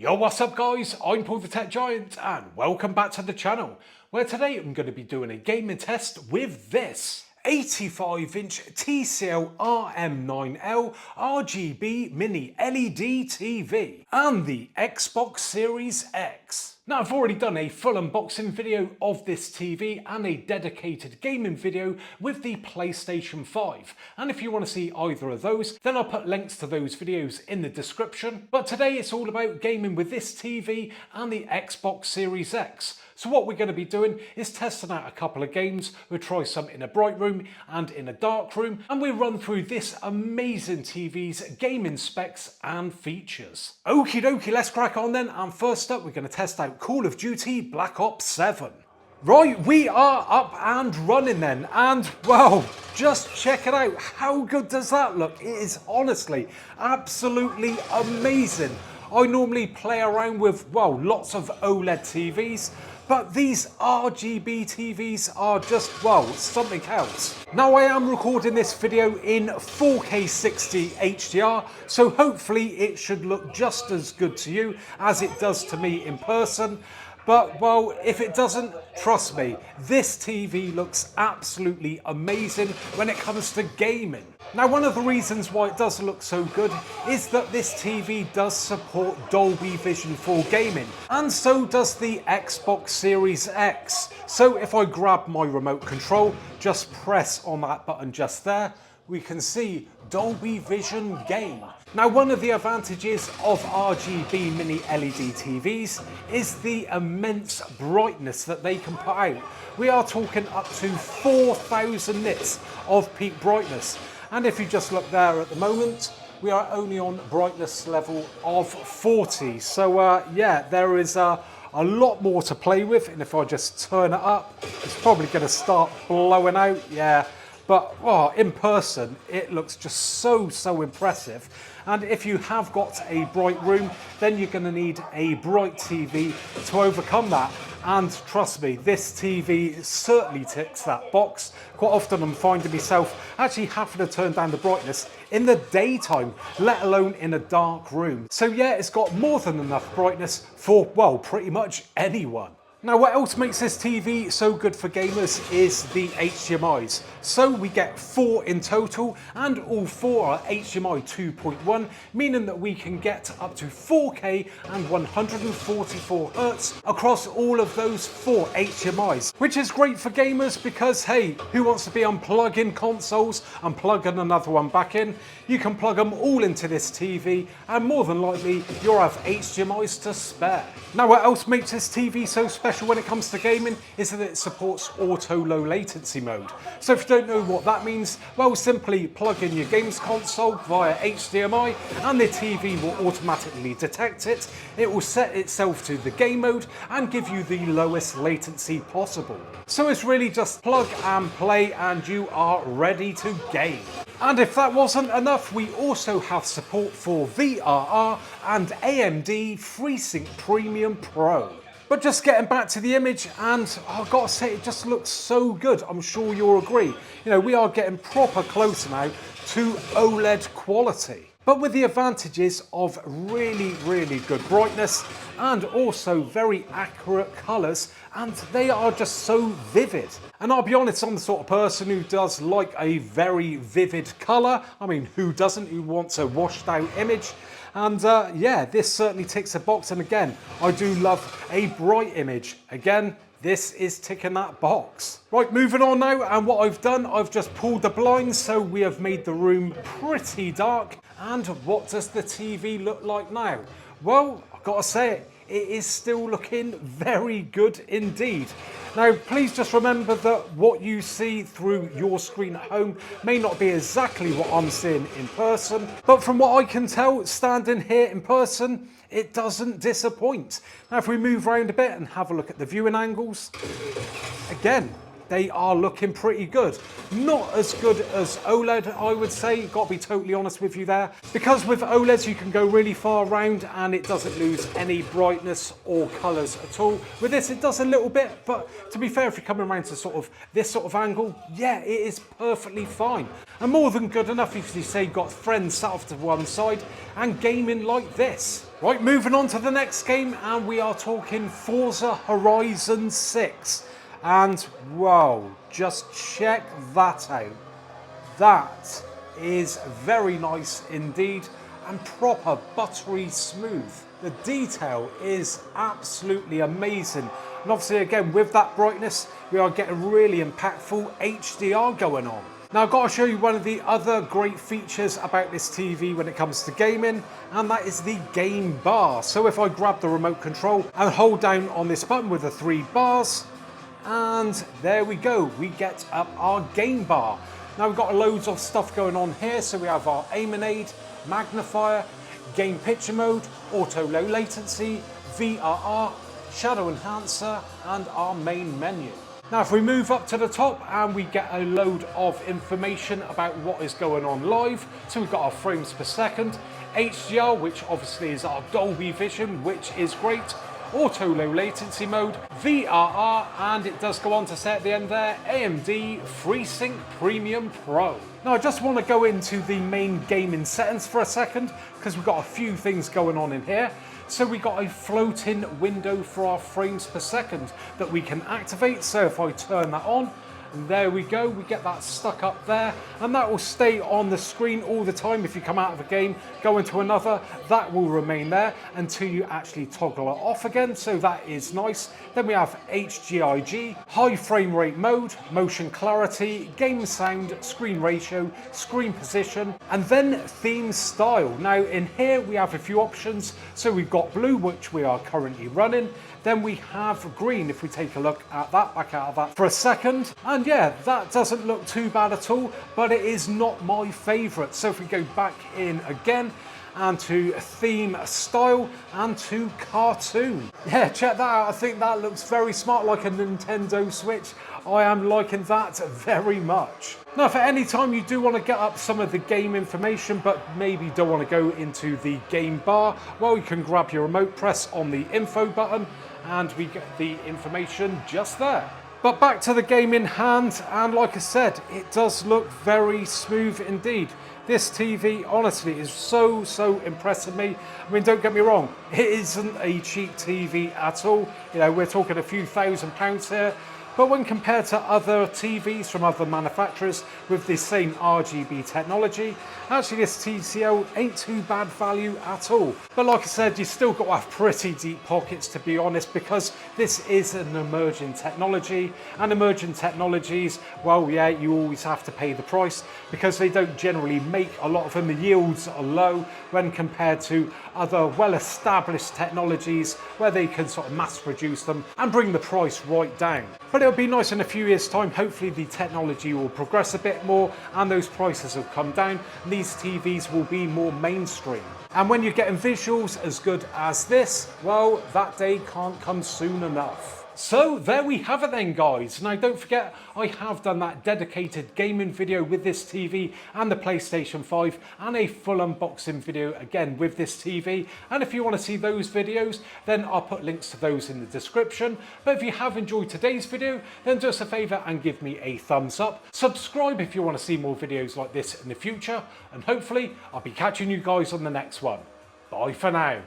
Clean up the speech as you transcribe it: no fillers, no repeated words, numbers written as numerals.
Yo, what's up guys? I'm Paul the Tech Giant and welcome back to the channel, where today I'm going to be doing a gaming test with this 85-inch TCL RM9L RGB mini LED TV and the Xbox Series X. Now I've already done a full unboxing video of this TV and a dedicated gaming video with the PlayStation 5, and if you want to see either of those then I'll put links to those videos in the description. But today it's all about gaming with this TV and the Xbox Series X. So what we're going to be doing is testing out a couple of games. We'll try some in a bright room and in a dark room, and we'll run through this amazing TV's gaming specs and features. Okie dokie, let's crack on then, and first up we're going to test out Call of Duty Black Ops 7. Right, we are up and running then, and well, just check it out. How good does that look? It is honestly absolutely amazing. I normally play around with, well, lots of OLED TVs, but these RGB TVs are just, well, something else. Now I am recording this video in 4K 60 HDR, so hopefully it should look just as good to you as it does to me in person. But, well, if it doesn't, trust me, this TV looks absolutely amazing when it comes to gaming. Now, one of the reasons why it does look so good is that this TV does support Dolby Vision for gaming, and so does the Xbox Series X. So if I grab my remote control, just press on that button just there, we can see Dolby Vision Game. Now, one of the advantages of RGB mini LED TVs is the immense brightness that they can put out. We are talking up to 4,000 nits of peak brightness. And if you just look there at the moment, we are only on brightness level of 40. So yeah, there is a lot more to play with. And if I just turn it up, it's probably going to start blowing out. Yeah. But oh, in person, it looks just so impressive. And if you have got a bright room, then you're going to need a bright TV to overcome that. And trust me, this TV certainly ticks that box. Quite often I'm finding myself actually having to turn down the brightness in the daytime, let alone in a dark room. So yeah, it's got more than enough brightness for, well, pretty much anyone. Now, what else makes this TV so good for gamers is the HDMIs. So we get 4 in total, and all 4 are HDMI 2.1, meaning that we can get up to 4K and 144 Hz across all of those 4 HDMIs, which is great for gamers because, hey, who wants to be unplugging consoles and plugging another one back in? You can plug them all into this TV, and more than likely, you'll have HDMIs to spare. Now, what else makes this TV so special when it comes to gaming is that it supports auto low latency mode. So if you don't know what that means, well, simply plug in your games console via HDMI and the TV will automatically detect it. It will set itself to the game mode and give you the lowest latency possible. So it's really just plug and play and you are ready to game. And if that wasn't enough, we also have support for VRR and AMD FreeSync Premium Pro. But just getting back to the image, and I've got to say, it just looks so good. I'm sure you'll agree. You know, we are getting proper close now to OLED quality, but with the advantages of really good brightness and also very accurate colours, and they are just so vivid. And I'll be honest, I'm the sort of person who does like a very vivid colour. I mean, who doesn't? Who wants a washed out image? And yeah, this certainly ticks a box. And again, I do love a bright image. Again, this is ticking that box. Right, moving on now, and what I've done, I've just pulled the blinds, so we have made the room pretty dark. And what does the TV look like now? Well, I've got to say it is still looking very good indeed. Now, please just remember that what you see through your screen at home may not be exactly what I'm seeing in person, but from what I can tell, standing here in person, it doesn't disappoint. Now, if we move around a bit and have a look at the viewing angles, again, they are looking pretty good. Not as good as OLED, I would say, got to be totally honest with you there. Because with OLEDs you can go really far around and it doesn't lose any brightness or colours at all. With this it does a little bit, but to be fair, if you're coming around to sort of this sort of angle, yeah, it is perfectly fine. And more than good enough if you say got friends sat off to one side and gaming like this. Right, moving on to the next game, and we are talking Forza Horizon 6. And whoa, just check that out. That is very nice indeed, and proper buttery smooth. The detail is absolutely amazing. And obviously again, with that brightness, we are getting really impactful HDR going on. Now I've got to show you one of the other great features about this TV when it comes to gaming, and that is the game bar. So if I grab the remote control and hold down on this button with the 3 bars, and there we go, we get up our game bar. Now we've got loads of stuff going on here, so we have our aim and aid, magnifier, game picture mode, auto low latency, VRR, shadow enhancer, and our main menu. Now if we move up to the top and we get a load of information about what is going on live. So we've got our frames per second, HDR, which obviously is our Dolby Vision, which is great, auto low latency mode, VRR, and it does go on to say at the end there, AMD FreeSync Premium Pro. Now I just want to go into the main gaming settings for a second, because we've got a few things going on in here. So we got a floating window for our frames per second that we can activate. So if I turn that on, and there we go, we get that stuck up there, and that will stay on the screen all the time. If you come out of a game, go into another, that will remain there until you actually toggle it off again, so that is nice. Then we have HGIG, high frame rate mode, motion clarity, game sound, screen ratio, screen position, and then theme style. Now in here we have a few options. So we've got blue, which we are currently running. Then we have green, if we take a look at that, back out of that for a second. And yeah, that doesn't look too bad at all, but it is not my favourite. So if we go back in again, and to theme style, and to cartoon. Yeah, check that out. I think that looks very smart, like a Nintendo Switch. I am liking that very much. Now, for any time you do want to get up some of the game information, but maybe don't want to go into the game bar, well, you can grab your remote, press on the info button, and we get the information just there. But back to the game in hand, and like I said, it does look very smooth indeed. This TV honestly is so impressing me. I mean, don't get me wrong, it isn't a cheap TV at all. You know, we're talking a few £1,000s here. But when compared to other TVs from other manufacturers with the same RGB technology, actually this TCL ain't too bad value at all. But like I said, you still got to have pretty deep pockets, to be honest, because this is an emerging technology, and emerging technologies, well, yeah, you always have to pay the price because they don't generally make a lot of them. The yields are low when compared to other well-established technologies where they can sort of mass produce them and bring the price right down. But it'll be nice in a few years' time. Hopefully the technology will progress a bit more and those prices will come down and these TVs will be more mainstream. And when you're getting visuals as good as this, well, that day can't come soon enough. So there we have it then, guys. Now don't forget, I have done that dedicated gaming video with this TV and the PlayStation 5, and a full unboxing video again with this TV. And if you want to see those videos, then I'll put links to those in the description. But if you have enjoyed today's video, then do us a favour and give me a thumbs up. Subscribe if you want to see more videos like this in the future, and hopefully I'll be catching you guys on the next one. Bye for now.